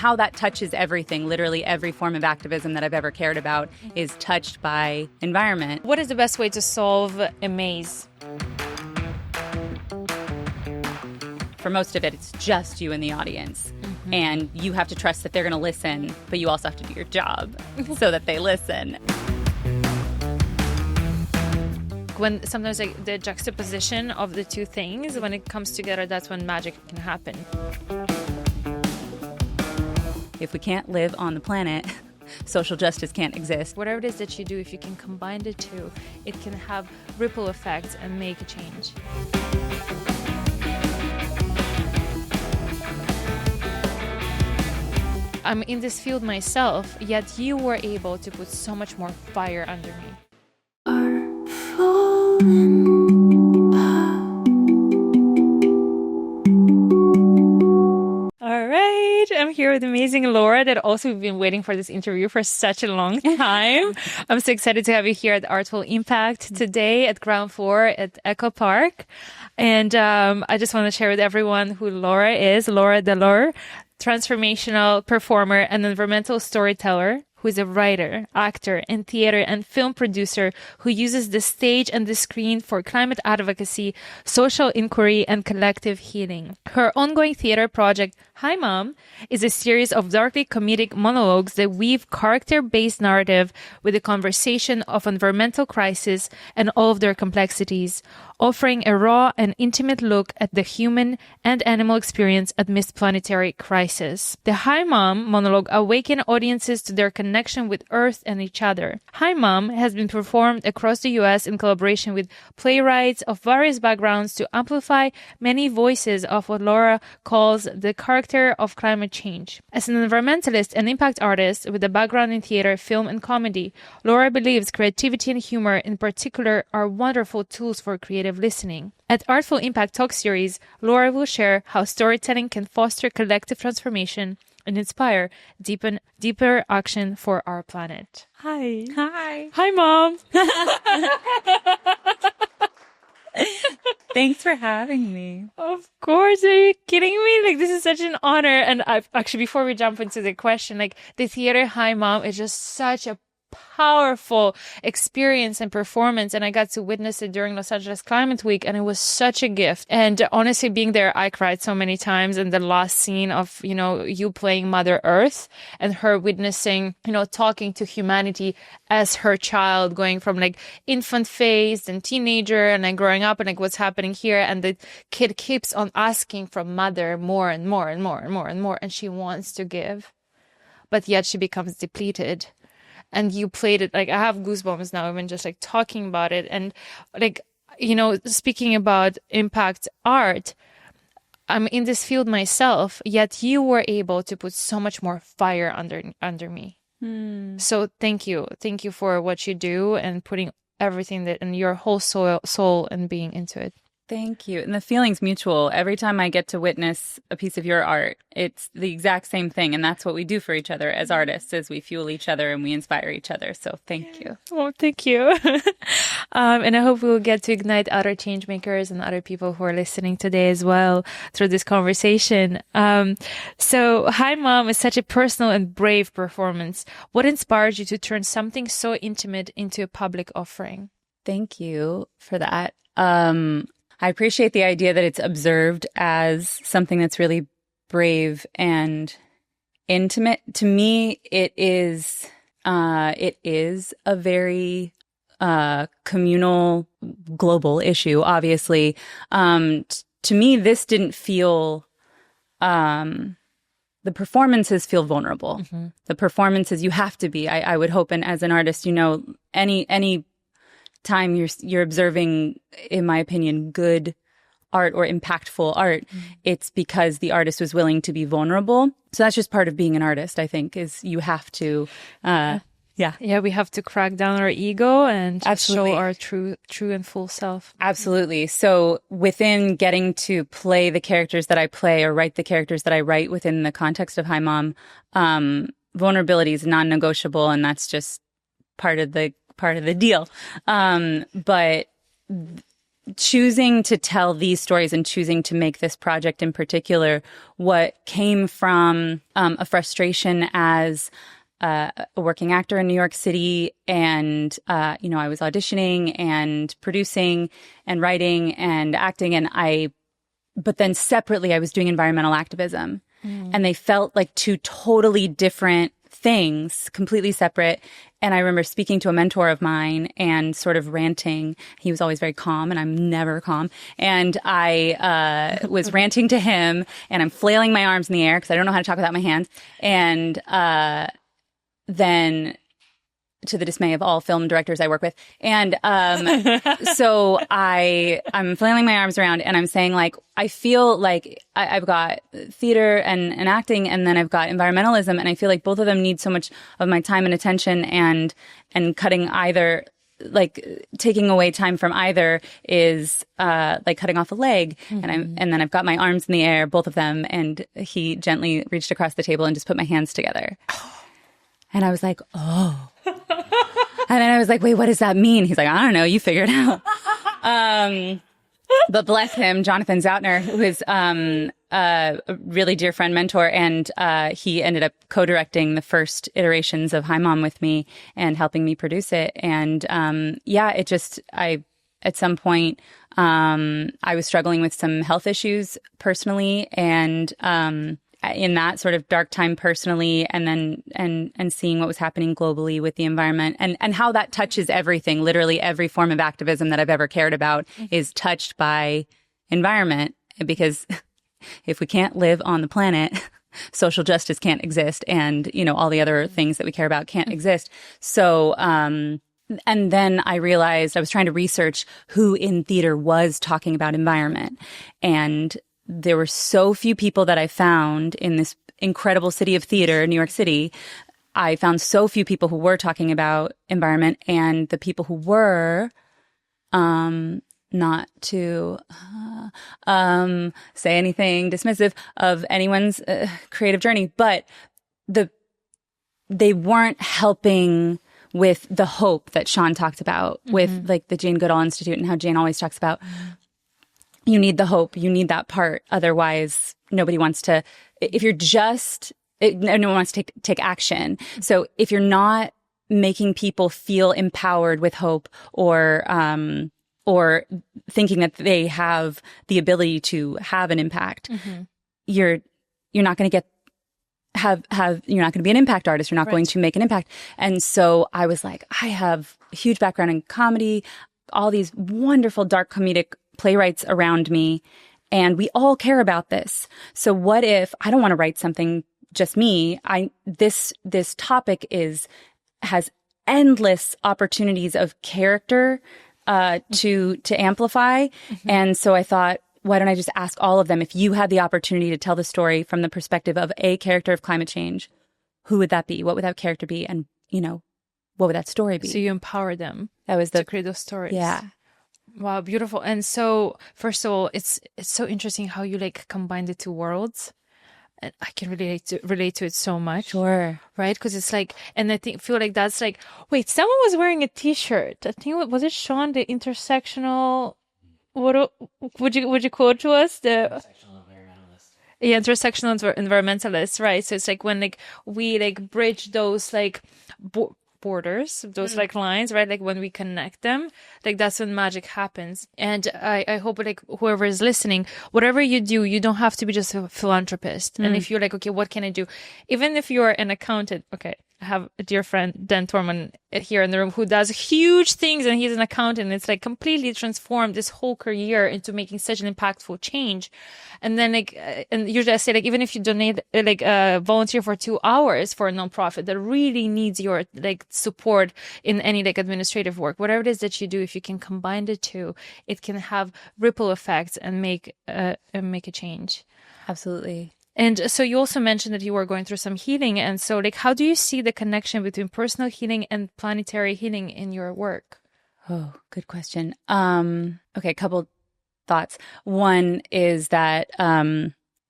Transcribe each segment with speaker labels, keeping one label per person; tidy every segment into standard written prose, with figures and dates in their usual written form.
Speaker 1: how that touches everything. Literally every form of activism that I've ever cared about is touched by environment.
Speaker 2: What is the best way to solve a maze?
Speaker 1: For most of it, it's just you and the audience. And you have to trust that they're going to listen, but you also have to do your job so that they listen.
Speaker 2: When sometimes like the juxtaposition of the two things, when it comes together, that's when magic can happen.
Speaker 1: If we can't live on the planet, social justice can't exist.
Speaker 2: Whatever it is that you do, if you can combine the two, it can have ripple effects and make a change. I'm in this field myself, yet you were able to put so much more fire under me. Artful Impact. All right, I'm here with amazing Laura that also we've been waiting for this interview for such a long time. I'm so excited to have you here at Artful Impact today at ground floor at Echo Park. And I just want to share with everyone who Laura is, Laura Delhauer, transformational performer and environmental storyteller, who is a writer, actor, and theater and film producer who uses the stage and the screen for climate advocacy, social inquiry, and collective healing. Her ongoing theater project, Hi Mom, is a series of darkly comedic monologues that weave character-based narrative with the conversation of environmental crisis and all of their complexities, offering a raw and intimate look at the human and animal experience amidst planetary crisis. The Hi Mom monologue awaken audiences to their connection with Earth and each other. Hi Mom has been performed across the U.S. in collaboration with playwrights of various backgrounds to amplify many voices of what Laura calls the character of climate change. As an environmentalist and impact artist with a background in theater, film, and comedy, Laura believes creativity and humor in particular are wonderful tools for creative listening. At Artful Impact Talk Series, Laura will share how storytelling can foster collective transformation and inspire deeper action for our planet. Hi.
Speaker 1: Hi.
Speaker 2: Hi, Mom.
Speaker 1: Thanks for having me.
Speaker 2: Of course. Are you kidding me? Like, this is such an honor. And I've actually, before we jump into the question, like the theater Hi Mom is just such a powerful experience and performance, and I got to witness it during Los Angeles Climate Week, and it was such a gift. And honestly, being there, I cried so many times. And the last scene of, you playing Mother Earth and her witnessing, talking to humanity as her child, going from like infant phase and teenager and then growing up and like what's happening here. And the kid keeps on asking from mother more and more and more and more and more. And she wants to give, but yet she becomes depleted. And you played it, like I have goosebumps now, even just like talking about it. And like, speaking about impact art, I'm in this field myself, yet you were able to put so much more fire under me. So thank you. Thank you for what you do and putting everything that and your whole soul and being into it.
Speaker 1: Thank you. And the feeling's mutual. Every time I get to witness a piece of your art, it's the exact same thing. And that's what we do for each other as artists, is we fuel each other and we inspire each other. So thank you.
Speaker 2: Oh, thank you. And I hope we'll get to ignite other change makers and other people who are listening today as well through this conversation. So Hi Mom is such a personal and brave performance. What inspired you to turn something so intimate into a public offering?
Speaker 1: Thank you for that. I appreciate the idea that it's observed as something that's really brave and intimate. To me, it is a very communal, global issue, obviously. To me, this didn't feel, the performances feel vulnerable. Mm-hmm. The performances, you have to be, I would hope, and as an artist, any time you're observing, in my opinion, good art or impactful art, it's because the artist was willing to be vulnerable. So that's just part of being an artist, I think, is you have to, we have to crack down our ego and show our true and full self. Absolutely. So within getting to play the characters that I play or write the characters that I write within the context of Hi Mom, vulnerability is non-negotiable, and that's just part of the deal. But choosing to tell these stories and choosing to make this project in particular, what came from a frustration as a working actor in New York City, and I was auditioning and producing and writing and acting, but then separately I was doing environmental activism, and they felt like two totally different things, completely separate. And I remember speaking to a mentor of mine and sort of ranting. He was always very calm, and I'm never calm. And I was ranting to him, and I'm flailing my arms in the air because I don't know how to talk without my hands. And then, to the dismay of all film directors I work with. And so I'm flailing my arms around, and I'm saying, like, I feel like I've got theater and acting, and then I've got environmentalism, and I feel like both of them need so much of my time and attention, and cutting either, like, taking away time from either is like cutting off a leg. And then I've got my arms in the air, both of them, and he gently reached across the table and just put my hands together. And I was like, oh. And then I was like, wait, what does that mean? He's like, I don't know. You figure it out. But bless him, Jonathan Zautner, who is a really dear friend, mentor, and he ended up co-directing the first iterations of Hi Mom with me and helping me produce it. And at some point, I was struggling with some health issues personally, and in that sort of dark time personally, and then and seeing what was happening globally with the environment, and how that touches everything. Literally every form of activism that I've ever cared about is touched by environment, because if we can't live on the planet, social justice can't exist, and all the other things that we care about can't exist. So and then I realized I was trying to research who in theater was talking about environment, and there were so few people that I found in this incredible city of theater, New York City. I found so few people who were talking about environment, and the people who were, not to say anything dismissive of anyone's creative journey, but they weren't helping with the hope that Sean talked about, with like the Jane Goodall Institute, and how Jane always talks about, you need the hope, you need that part. Otherwise, nobody wants to, if you're just, no one wants to take action. So if you're not making people feel empowered with hope, or thinking that they have the ability to have an impact, you're not going to you're not going to be an impact artist. You're not going to make an impact. And so I was like, I have a huge background in comedy, all these wonderful dark comedic playwrights around me, and we all care about this. So what if I don't want to write something just me? This topic has endless opportunities of character to amplify. And so I thought, why don't I just ask all of them, if you had the opportunity to tell the story from the perspective of a character of climate change, who would that be? What would that character be? And what would that story be?
Speaker 2: So you empower them.
Speaker 1: That was
Speaker 2: to create those stories.
Speaker 1: Yeah.
Speaker 2: Wow, beautiful. And so, first of all, it's so interesting how you like combine the two worlds. And I can relate to it so much.
Speaker 1: Sure.
Speaker 2: Right? Because it's like, and I feel like that's like, wait, someone was wearing a t-shirt. I think, was it Sean, the intersectional, what would you quote to us?
Speaker 3: Intersectional environmentalist.
Speaker 2: Yeah, intersectional environmentalist, right? So it's like when like we like bridge those like borders, those like lines, right? Like when we connect them, like that's when magic happens. And I hope like whoever is listening, whatever you do, you don't have to be just a philanthropist. And if you're like, okay, what can I do? Even if you're an accountant, okay, I have a dear friend, Dan Torman, here in the room who does huge things, and he's an accountant. It's like completely transformed this whole career into making such an impactful change. And then like, and usually I say like, even if you donate, like volunteer for 2 hours for a nonprofit that really needs your like support in any like administrative work, whatever it is that you do, if you can combine the two, it can have ripple effects and make a change.
Speaker 1: Absolutely.
Speaker 2: And so you also mentioned that you were going through some healing. And so like, how do you see the connection between personal healing and planetary healing in your work?
Speaker 1: Oh, good question. Okay, a couple thoughts. One is that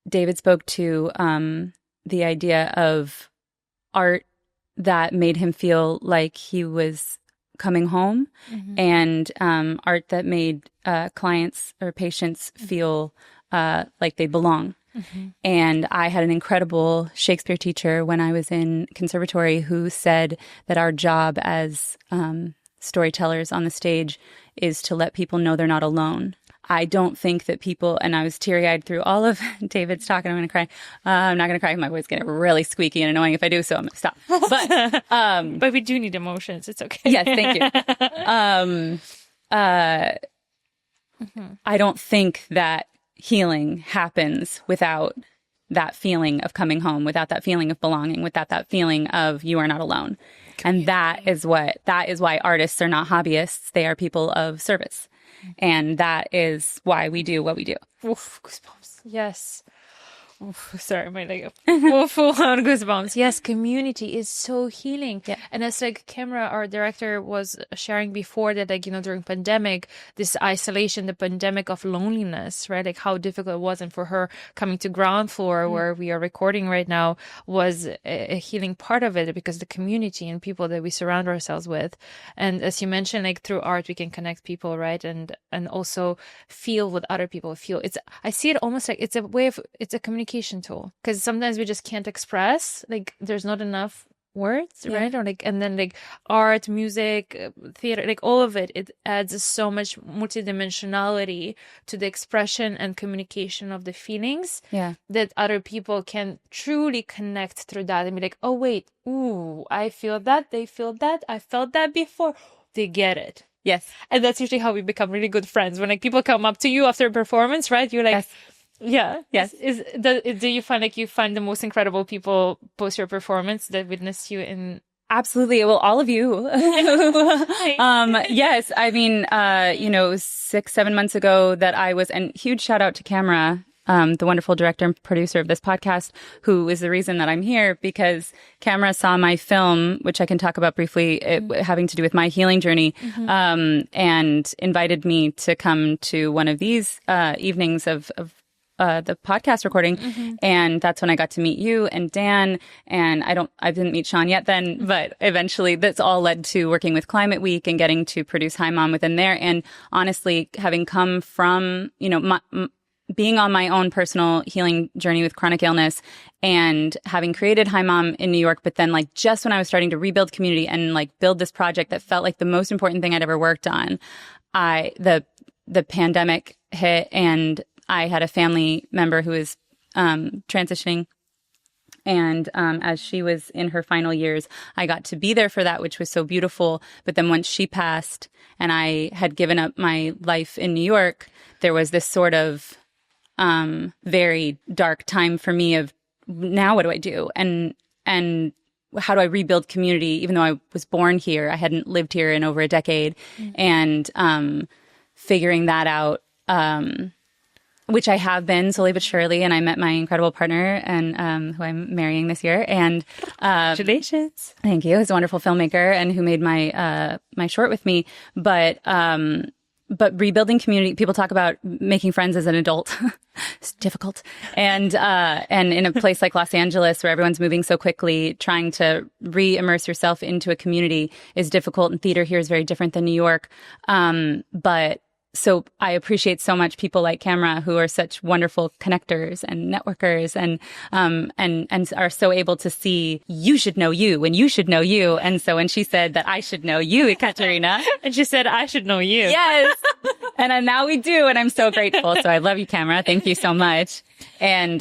Speaker 1: David spoke to the idea of art that made him feel like he was coming home, and art that made clients or patients feel like they belong. And I had an incredible Shakespeare teacher when I was in conservatory who said that our job as storytellers on the stage is to let people know they're not alone. I don't think that people, and I was teary-eyed through all of David's talk, and I'm going to cry. I'm not going to cry. My voice is getting really squeaky and annoying if I do, so I'm going to stop.
Speaker 2: But we do need emotions. It's okay.
Speaker 1: Yes, thank you. I don't think that healing happens without that feeling of coming home, without that feeling of belonging, without that feeling of you are not alone. And that is why artists are not hobbyists. They are people of service. And that is why we do what we do.
Speaker 2: Oof, goosebumps. Yes. Oof, sorry, my leg. Full on goosebumps. Yes, community is so healing.
Speaker 1: Yeah.
Speaker 2: And as like Camera, our director, was sharing before that, like, during pandemic, this isolation, the pandemic of loneliness, right? Like how difficult it was. And for her coming to ground floor where we are recording right now was a healing part of it, because the community and people that we surround ourselves with. And as you mentioned, like through art, we can connect people, right? And also feel what other people feel. I see it almost like it's a communication tool, because sometimes we just can't express, like there's not enough words, right? Or like, and then like art, music, theater, like all of it adds so much multidimensionality to the expression and communication of the feelings that other people can truly connect through that and be like, oh wait, ooh, I feel that, they feel that, I felt that before. They get it.
Speaker 1: Yes.
Speaker 2: And that's usually how we become really good friends. When like people come up to you after a performance, right? You're like,
Speaker 1: Yes.
Speaker 2: Yeah.
Speaker 1: Yes.
Speaker 2: Do you find like you find the most incredible people post your performance that witnessed you in?
Speaker 1: Absolutely. Well, all of you. Yes. I mean, it was 6-7 months ago that I was, and huge shout out to Camera, the wonderful director and producer of this podcast, who is the reason that I'm here, because Camera saw my film, which I can talk about briefly, having to do with my healing journey, and invited me to come to one of these evenings of the podcast recording. And that's when I got to meet you and Dan. And I didn't meet Sean yet then, but eventually that's all led to working with Climate Week and getting to produce Hi Mom within there. And honestly, having come from, being on my own personal healing journey with chronic illness and having created Hi Mom in New York, but then like just when I was starting to rebuild community and like build this project that felt like the most important thing I'd ever worked on, the pandemic hit, and I had a family member who was transitioning. And as she was in her final years, I got to be there for that, which was so beautiful. But then once she passed and I had given up my life in New York, there was this sort of very dark time for me of, now what do I do? And how do I rebuild community? Even though I was born here, I hadn't lived here in over a decade. And figuring that out, which I have been slowly but surely. And I met my incredible partner, and who I'm marrying this year. And
Speaker 2: Congratulations!
Speaker 1: Thank you. He's a wonderful filmmaker and who made my my short with me. But rebuilding community, people talk about making friends as an adult. It's difficult. And in a place like Los Angeles, where everyone's moving so quickly, trying to re-immerse yourself into a community is difficult. And theater here is very different than New York. So I appreciate so much people like Camera, who are such wonderful connectors and networkers, and are so able to see, you should know you and you should know you. And so when she said that I should know you, Ekaterina,
Speaker 2: and she said I should know you.
Speaker 1: Yes. And now we do. And I'm so grateful. So I love you, Camera. Thank you so much. And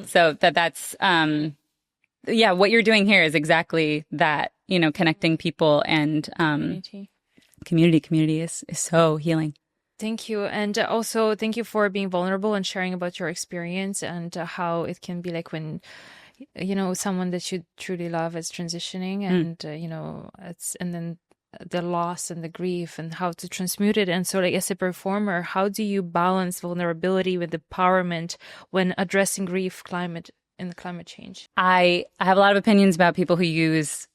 Speaker 1: so that's what you're doing here is exactly that, connecting people and community is so healing.
Speaker 2: Thank you. And also thank you for being vulnerable and sharing about your experience and how it can be like when, someone that you truly love is transitioning and, and then the loss and the grief and how to transmute it. And so like as a performer, how do you balance vulnerability with empowerment when addressing grief, climate change? I
Speaker 1: have a lot of opinions about people who use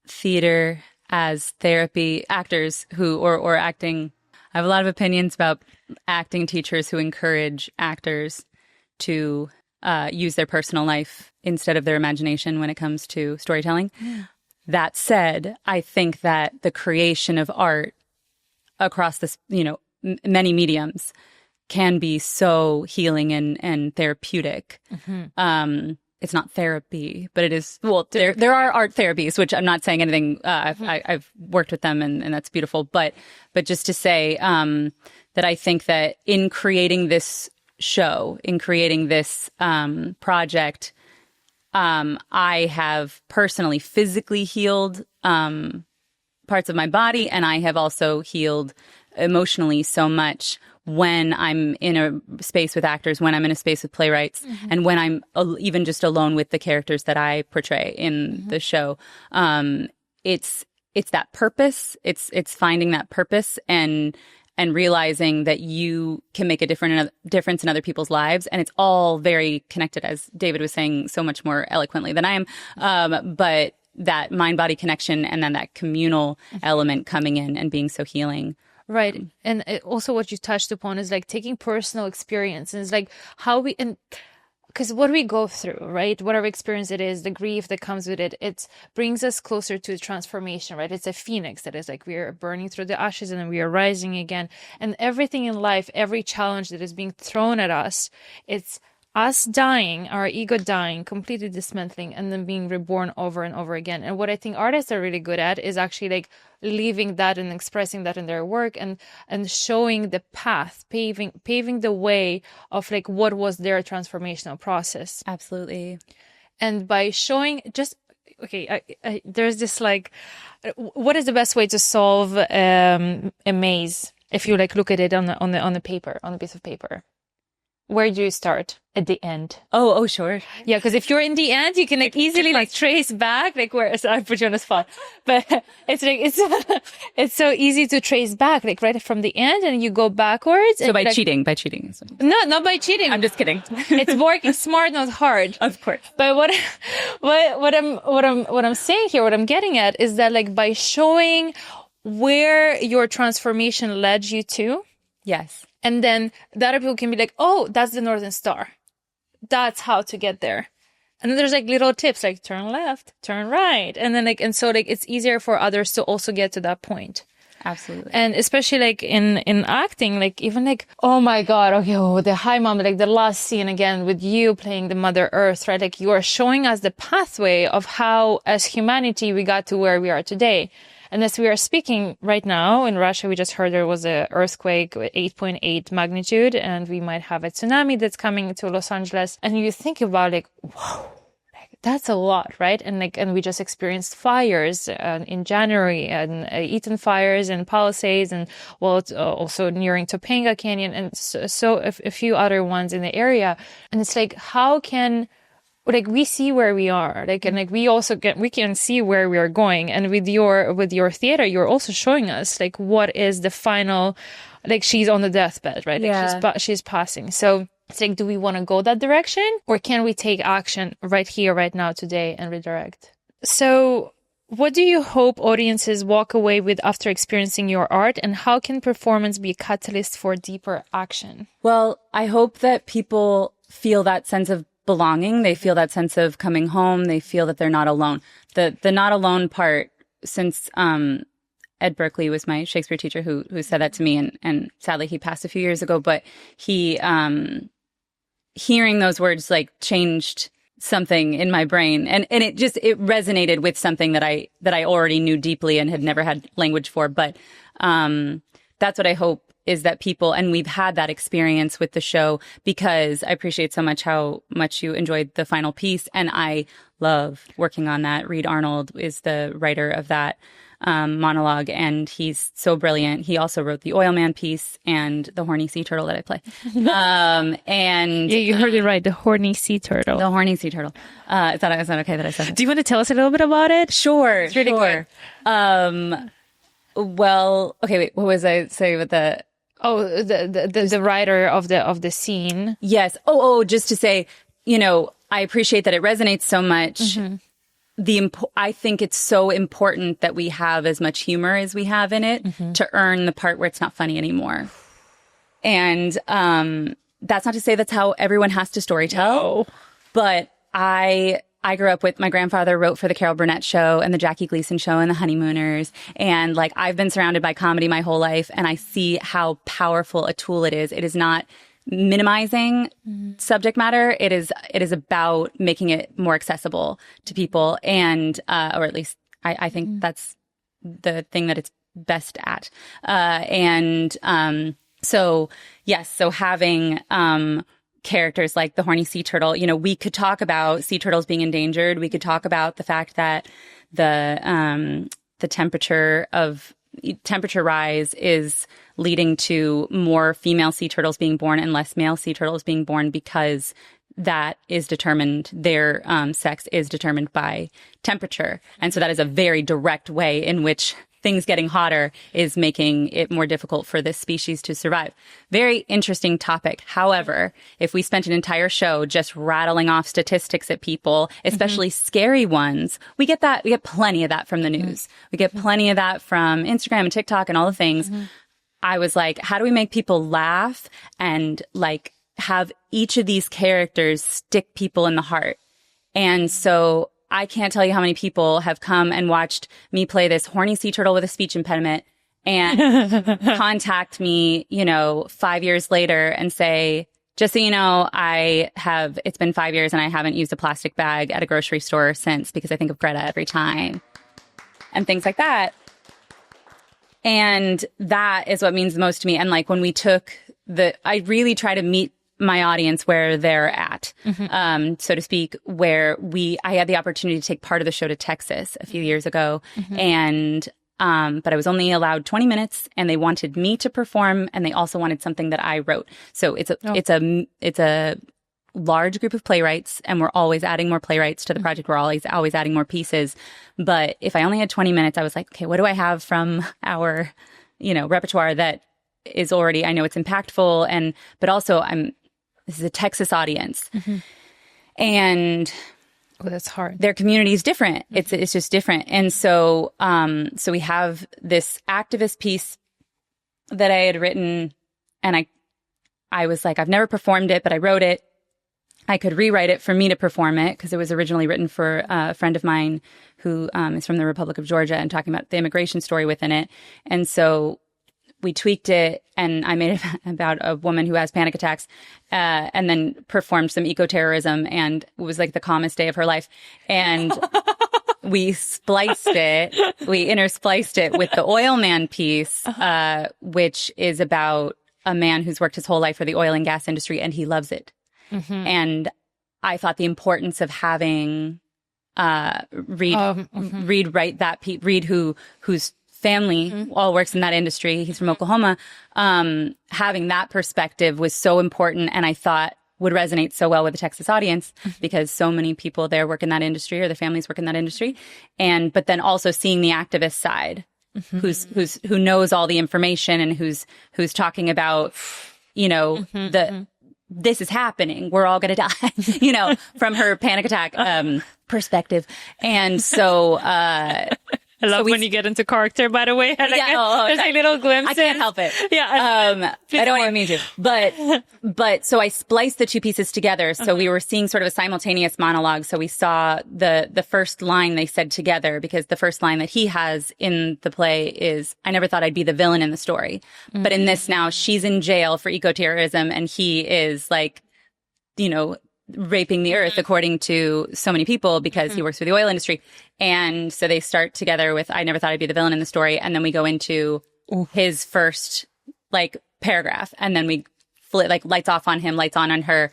Speaker 1: theater as therapy, actors who, or acting. I have a lot of opinions about acting teachers who encourage actors to use their personal life instead of their imagination when it comes to storytelling. That said, I think that the creation of art across this, many mediums can be so healing and therapeutic. It's not therapy, but it is, well, there are art therapies, which I'm not saying anything, I've worked with them and that's beautiful. But just to say, that I think that in creating this show, in creating this, project, I have personally physically healed, parts of my body, and I have also healed emotionally so much when I'm in a space with actors, when I'm in a space with playwrights, and when I'm even just alone with the characters that I portray in the show. It's that purpose. It's finding that purpose and realizing that you can make a difference in other people's lives. And it's all very connected, as David was saying so much more eloquently than I am. But that mind-body connection and then that communal element coming in and being so healing.
Speaker 2: Right. And also what you touched upon is like taking personal experience, and it's like how we, and because what we go through, right, whatever experience it is, the grief that comes with it, it brings us closer to transformation, right? It's a phoenix that is like we are burning through the ashes and then we are rising again. And everything in life, every challenge that is being thrown at us, it's us dying, our ego dying, completely dismantling, and then being reborn over and over again. And what I think artists are really good at is actually like leaving that and expressing that in their work and showing the path, paving the way of like what was their transformational process.
Speaker 1: Absolutely.
Speaker 2: And by showing just, okay, there's this like, what is the best way to solve a maze? If you like look at it on the paper, on a piece of paper. Where do you start? At the end.
Speaker 1: Oh, sure.
Speaker 2: Yeah, because if you're in the end, you can like easily like trace back, like where, so I put you on the spot, but it's like, it's so easy to trace back, like right from the end, and you go backwards.
Speaker 1: So by
Speaker 2: like,
Speaker 1: cheating.
Speaker 2: No, not by cheating.
Speaker 1: I'm just kidding.
Speaker 2: It's working smart, not hard.
Speaker 1: Of course.
Speaker 2: But what I'm saying here, what I'm getting at is that like by showing where your transformation led you to.
Speaker 1: Yes.
Speaker 2: And then the other people can be like, oh, that's the Northern Star. That's how to get there. And then there's like little tips like turn left, turn right. And then like, and so like it's easier for others to also get to that point.
Speaker 1: Absolutely.
Speaker 2: And especially like in acting, like even like, oh my God, okay, oh, the Hi Mom, like the last scene again with you playing the Mother Earth, right? Like you are showing us the pathway of how as humanity we got to where we are today. And as we are speaking right now in Russia, we just heard there was an earthquake with 8.8 magnitude, and we might have a tsunami that's coming to Los Angeles. And you think about like, whoa, like, that's a lot, right? And like, and we just experienced fires in January, and Eaton fires and Palisades, and well, also nearing Topanga Canyon, and so a few other ones in the area. And it's like, how can like we see where we are, like, and like we can see where we are going. And with your theater, you're also showing us like what is the final, like she's on the deathbed, right?
Speaker 1: Yeah.
Speaker 2: Like she's passing. So it's like, do we want to go that direction, or can we take action right here, right now, today, and redirect? So what do you hope audiences walk away with after experiencing your art, and how can performance be a catalyst for deeper action?
Speaker 1: Well, I hope that people feel that sense of belonging. They feel that sense of coming home. They feel that they're not alone. The not alone part, since Ed Berkeley was my Shakespeare teacher who said that to me, and sadly he passed a few years ago, but he hearing those words like changed something in my brain, and it resonated with something that I already knew deeply and had never had language for. But that's what I hope, is that people, and we've had that experience with the show, because I appreciate so much how much you enjoyed the final piece, and I love working on that. Reed Arnold is the writer of that monologue, and he's so brilliant. He also wrote the Oil Man piece and the Horny Sea Turtle that I play. And
Speaker 2: yeah, you heard it right. The Horny Sea Turtle.
Speaker 1: The Horny Sea Turtle. Is that okay that I said that?
Speaker 2: Do you want to tell us a little bit about it?
Speaker 1: Sure.
Speaker 2: It's really
Speaker 1: good. Well, okay, wait, what was I saying with the...
Speaker 2: Oh, the writer of the scene.
Speaker 1: Yes. Just to say, I appreciate that it resonates so much. Mm-hmm. I think it's so important that we have as much humor as we have in it, mm-hmm. to earn the part where it's not funny anymore. And that's not to say that's how everyone has to storytell, but I I grew up with my grandfather wrote for the Carol Burnett show and the Jackie Gleason show and the Honeymooners. And like, I've been surrounded by comedy my whole life, and I see how powerful a tool it is. It is not minimizing subject matter. It is about making it more accessible to people. And, or at least I think that's the thing that it's best at. So yes, so having, characters like the horny sea turtle, you know, we could talk about sea turtles being endangered. We could talk about the fact that the temperature rise is leading to more female sea turtles being born and less male sea turtles being born, because that is determined, their sex is determined by temperature. And so that is a very direct way in which things getting hotter is making it more difficult for this species to survive. Very interesting topic. However, if we spent an entire show just rattling off statistics at people, especially scary ones, we get plenty of that from the news. We get plenty of that from Instagram and TikTok and all the things. I was like, how do we make people laugh and like have each of these characters stick people in the heart? And so I can't tell you how many people have come and watched me play this horny sea turtle with a speech impediment and contact me, you know, 5 years later and say, just so you know, it's been 5 years and I haven't used a plastic bag at a grocery store since, because I think of Greta every time, and things like that. And that is what means the most to me. And like when we I really try to meet my audience where they're at, so to speak, I had the opportunity to take part of the show to Texas a few years ago. And, but I was only allowed 20 minutes, and they wanted me to perform, and they also wanted something that I wrote. So it's a large group of playwrights, and we're always adding more playwrights to the project. We're always adding more pieces. But if I only had 20 minutes, I was like, okay, what do I have from our, you know, repertoire that is already, I know it's impactful, but also this is a Texas audience. And
Speaker 2: that's hard.
Speaker 1: Their community is different. It's just different. And so, so we have this activist piece that I had written, and I was like, I've never performed it, but I wrote it. I could rewrite it for me to perform it, because it was originally written for a friend of mine who is from the Republic of Georgia, and talking about the immigration story within it. And so we tweaked it, and I made it about a woman who has panic attacks, and then performed some eco-terrorism, and it was like the calmest day of her life. And we interspliced it with the Oil Man piece, which is about a man who's worked his whole life for the oil and gas industry, and he loves it. And I thought the importance of having Reed write that piece, Reed whose family all works in that industry. He's from Oklahoma. Having that perspective was so important, and I thought would resonate so well with the Texas audience, because so many people there work in that industry, or their families work in that industry. But then also seeing the activist side, who knows all the information, and who's talking about, you know, this is happening, we're all going to die, you know, from her panic attack perspective. And so
Speaker 2: I love when you get into character, by the way. There's like little glimpses.
Speaker 1: I can't help it.
Speaker 2: Yeah.
Speaker 1: I don't even mean to. But so I spliced the two pieces together. So we were seeing sort of a simultaneous monologue. So we saw the first line they said together, because the first line that he has in the play is, I never thought I'd be the villain in the story. But in this now, she's in jail for eco-terrorism, and he is like, you know, raping the earth, according to so many people, because he works for the oil industry. And so they start together with, I never thought I'd be the villain in the story. And then we go into his first like paragraph, and then we flip, like lights off on him, lights on her,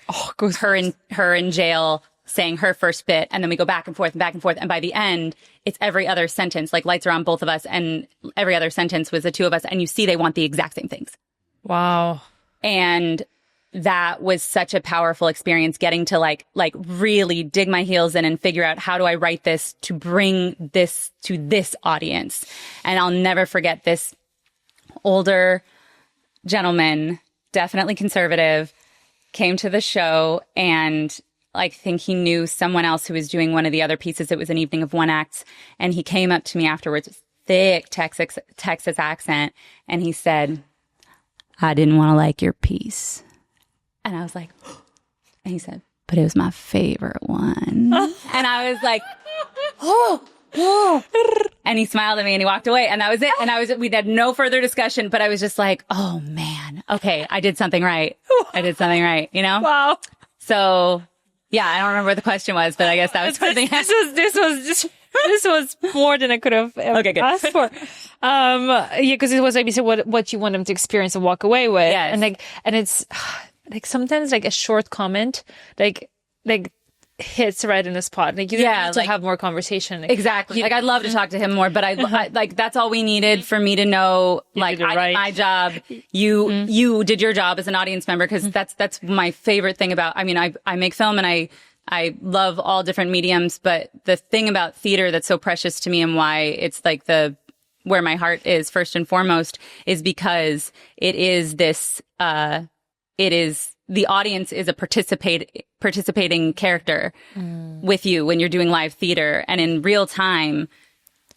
Speaker 1: her in jail saying her first bit. And then we go back and forth and back and forth. And by the end, it's every other sentence, like lights are on both of us, and every other sentence was the two of us. And you see, they want the exact same things.
Speaker 2: Wow.
Speaker 1: And that was such a powerful experience, getting to like really dig my heels in and figure out, how do I write this to bring this to this audience? And I'll never forget, this older gentleman, definitely conservative, came to the show, and I think he knew someone else who was doing one of the other pieces. It was an evening of one acts. And he came up to me afterwards with thick Texas accent, and he said, I didn't want to like your piece. And I was like, and he said, but it was my favorite one. And I was like, oh. And he smiled at me and he walked away, and that was it. And we had no further discussion, but I was just like, oh man, okay, I did something right. You know?
Speaker 2: Wow.
Speaker 1: So yeah, I don't remember what the question was, but I guess that was something.
Speaker 2: This was more than I could have asked for. Because it was like, you said, what you want them to experience and walk away with.
Speaker 1: Yes.
Speaker 2: And it's like sometimes like a short comment, like hits right in the spot. Like you need to have more conversation.
Speaker 1: Exactly. Like I'd love to talk to him more, but I like that's all we needed for me to know. Like I did my job. You did your job as an audience member, because that's my favorite thing about. I mean, I make film and I love all different mediums, but the thing about theater that's so precious to me and why it's like where my heart is first and foremost is because it is this. The audience is a participating character with you when you're doing live theater, and in real time,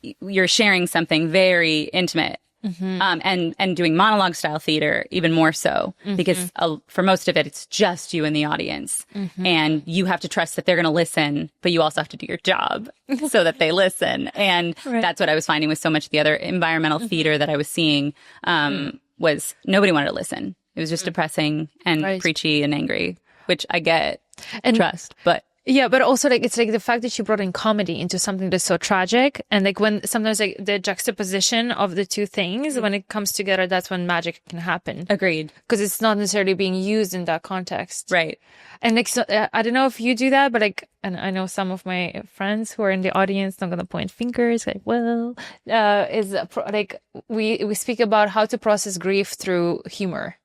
Speaker 1: you're sharing something very intimate. And doing monologue style theater even more so, because for most of it, it's just you and the audience, and you have to trust that they're going to listen, but you also have to do your job so that they listen. And that's what I was finding with so much of the other environmental theater that I was seeing, was nobody wanted to listen. It was just depressing and preachy and angry, which I get and trust, but.
Speaker 2: Yeah, but also like it's like the fact that you brought in comedy into something that's so tragic, and like when sometimes like the juxtaposition of the two things when it comes together, that's when magic can happen.
Speaker 1: Agreed.
Speaker 2: Because it's not necessarily being used in that context,
Speaker 1: right?
Speaker 2: And like so, I don't know if you do that, but like, and I know some of my friends who are in the audience, I'm gonna point fingers, like, well, like we speak about how to process grief through humor.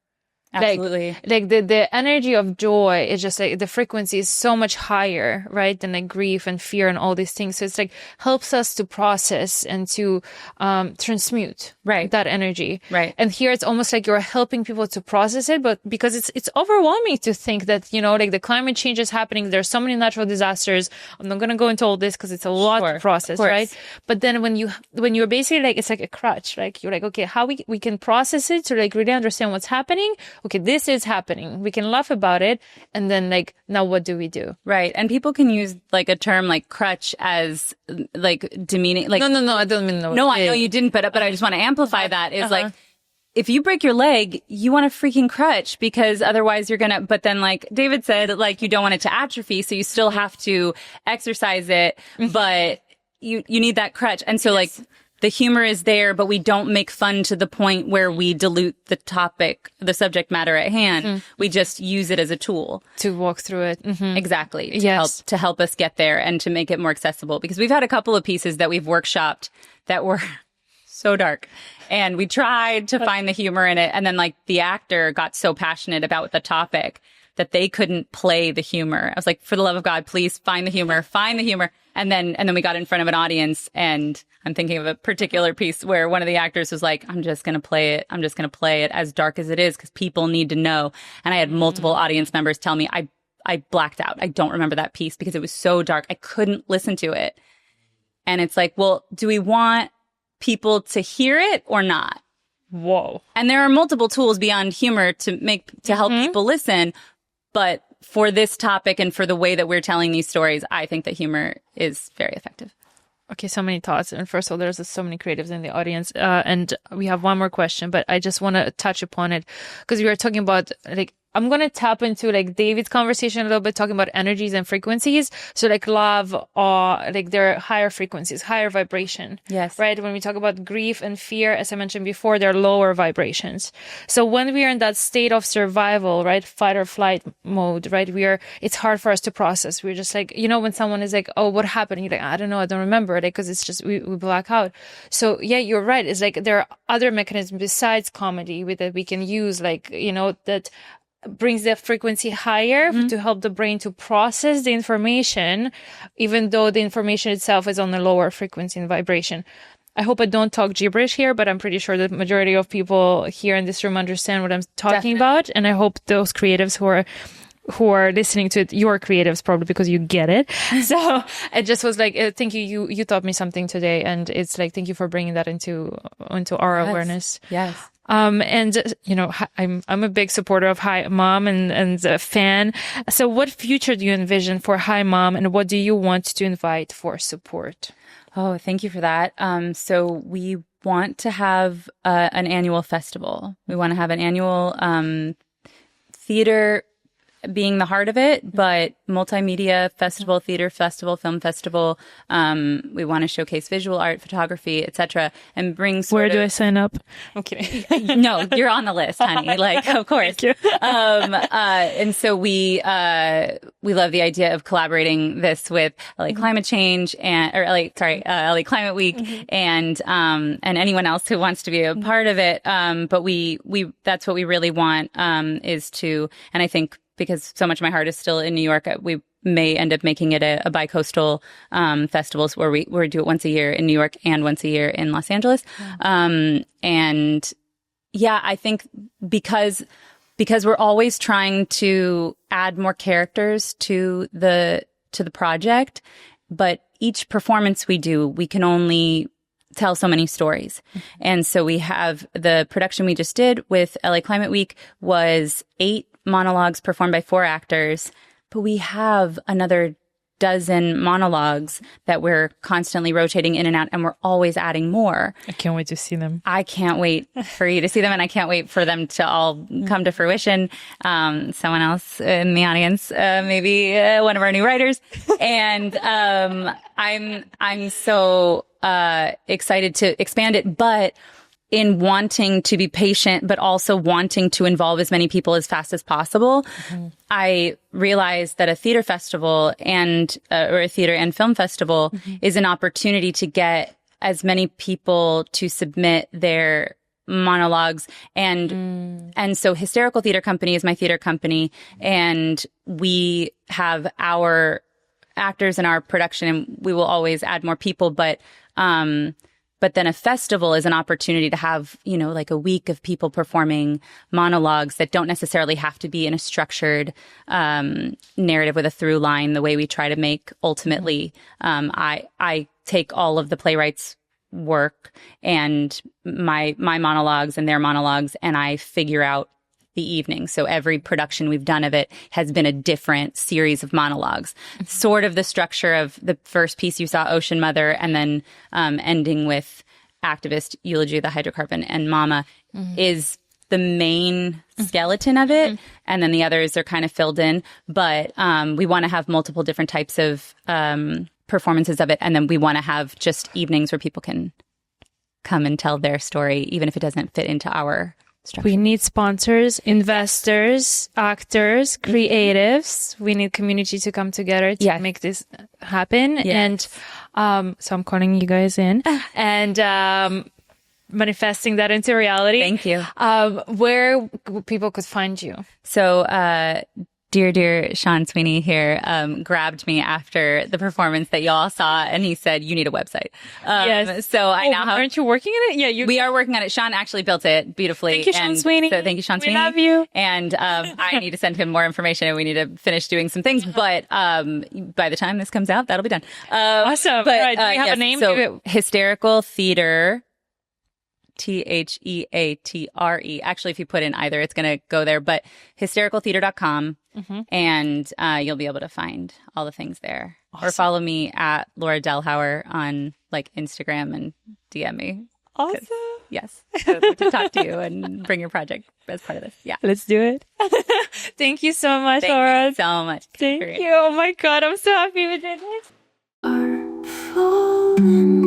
Speaker 1: Absolutely.
Speaker 2: Like the energy of joy is just like the frequency is so much higher, right? Than like grief and fear and all these things. So it's like helps us to process and to transmute that energy.
Speaker 1: Right.
Speaker 2: And here it's almost like you're helping people to process it, but because it's overwhelming to think that, you know, like the climate change is happening. There's so many natural disasters. I'm not going to go into all this because it's a lot to process, right? But then when you're basically like, it's like a crutch, like you're like, okay, how we can process it to like really understand what's happening. Okay, this is happening. We can laugh about it. And then like, now what do we do?
Speaker 1: Right. And people can use like a term like crutch as like demeaning. Like,
Speaker 2: no, I don't mean
Speaker 1: no, I know you didn't, but I just want to amplify that is like, if you break your leg, you want a freaking crutch because otherwise you're going to, but then like David said, like you don't want it to atrophy. So you still have to exercise it, but you need that crutch. And so like, the humor is there, but we don't make fun to the point where we dilute the topic, the subject matter at hand. We just use it as a tool
Speaker 2: to walk through it.
Speaker 1: Exactly. To help us get there and to make it more accessible. Because we've had a couple of pieces that we've workshopped that were so dark, and we tried to find the humor in it. And then like the actor got so passionate about the topic that they couldn't play the humor. I was like, for the love of God, please find the humor. And then we got in front of an audience, and I'm thinking of a particular piece where one of the actors was like, I'm just going to play it as dark as it is because people need to know. And I had multiple audience members tell me I blacked out. I don't remember that piece because it was so dark. I couldn't listen to it. And it's like, well, do we want people to hear it or not?
Speaker 2: Whoa.
Speaker 1: And there are multiple tools beyond humor to help people listen. But for this topic and for the way that we're telling these stories, I think that humor is very effective.
Speaker 2: Okay, so many thoughts. And first of all, there's so many creatives in the audience. And we have one more question, but I just want to touch upon it because we were talking about like, I'm going to tap into like David's conversation a little bit, talking about energies and frequencies. So like love, awe, like they're higher frequencies, higher vibration.
Speaker 1: Yes.
Speaker 2: Right. When we talk about grief and fear, as I mentioned before, they're lower vibrations. So when we are in that state of survival, right, fight or flight mode, right, it's hard for us to process. We're just like, you know, when someone is like, oh, what happened? You're like, I don't know. I don't remember it because it's just, we black out. So yeah, you're right. It's like there are other mechanisms besides comedy that we can use, like, you know, that brings the frequency higher to help the brain to process the information, even though the information itself is on a lower frequency and vibration. I hope I don't talk gibberish here, but I'm pretty sure the majority of people here in this room understand what I'm talking about. And I hope those creatives who are listening to it, you're creatives probably because you get it. So it just was like, thank you taught me something today. And it's like, thank you for bringing that into our awareness.
Speaker 1: Yes.
Speaker 2: And I'm a big supporter of Hi Mom and a fan. So what future do you envision for Hi Mom, and what do you want to invite for support?
Speaker 1: Oh, thank you for that. So we want to have an annual festival. We want to have an annual theater being the heart of it, but multimedia festival, theater festival, film festival. We want to showcase visual art, photography, etc., and bring.
Speaker 2: Where do I sign up? I'm kidding.
Speaker 1: No, you're on the list, honey. Like, of course.
Speaker 2: Thank you.
Speaker 1: And so we love the idea of collaborating this with LA Climate Change LA Climate Week, and anyone else who wants to be a part of it. But we that's what we really want is to, and I think, because so much of my heart is still in New York, we may end up making it a bi-coastal festivals where we do it once a year in New York and once a year in Los Angeles. And yeah, I think because we're always trying to add more characters to the project, but each performance we do, we can only tell so many stories. And so we have the production we just did with LA Climate Week was 8 monologues performed by 4 actors, but we have another dozen monologues that we're constantly rotating in and out, and we're always adding more.
Speaker 2: I can't wait to see them.
Speaker 1: I can't wait for you to see them, and I can't wait for them to all come to fruition. Someone else in the audience, maybe one of our new writers, and I'm so excited to expand it, but in wanting to be patient, but also wanting to involve as many people as fast as possible, I realized that a theater festival or a theater and film festival is an opportunity to get as many people to submit their monologues. And so Hysterical Theater Company is my theater company, and we have our actors in our production, and we will always add more people, but then a festival is an opportunity to have, like a week of people performing monologues that don't necessarily have to be in a structured narrative with a through line the way we try to make ultimately. I take all of the playwrights' work and my monologues and their monologues, and I figure out the evening. So every production we've done of it has been a different series of monologues. Sort of the structure of the first piece you saw, Ocean Mother, and then ending with Activist, Eulogy of the Hydrocarbon, and Mama is the main skeleton of it. And then the others are kind of filled in. But we want to have multiple different types of performances of it. And then we want to have just evenings where people can come and tell their story, even if it doesn't fit into our structure.
Speaker 2: We need sponsors, investors, actors, creatives. We need community to come together to make this happen.
Speaker 1: Yes.
Speaker 2: And so I'm calling you guys in and manifesting that into reality.
Speaker 1: Thank you.
Speaker 2: Where people could find you?
Speaker 1: So dear Sean Sweeney here grabbed me after the performance that y'all saw, and he said, "You need a website."
Speaker 2: Yes.
Speaker 1: So I now have.
Speaker 2: Aren't you working on it? Yeah,
Speaker 1: we are working on it. Sean actually built it beautifully.
Speaker 2: Thank you, Sean Sweeney.
Speaker 1: So thank you, Sean Sweeney.
Speaker 2: We love you.
Speaker 1: And I need to send him more information, and we need to finish doing some things. But by the time this comes out, that'll be done.
Speaker 2: Awesome.
Speaker 1: But,
Speaker 2: All right. Do we have a name?
Speaker 1: So Hysterical Theater. THEATRE. Actually, if you put in either, it's going to go there. But hystericaltheater.com, and you'll be able to find all the things there. Awesome. Or follow me at Laura Delhauer on Instagram and DM me.
Speaker 2: Awesome.
Speaker 1: Yes. To talk to you and bring your project as part of this. Yeah.
Speaker 2: Let's do it. Thank you so much, Laura.
Speaker 1: Thank you so much.
Speaker 2: Thank you. Oh my God. I'm so happy we did this.
Speaker 4: Artful Impact.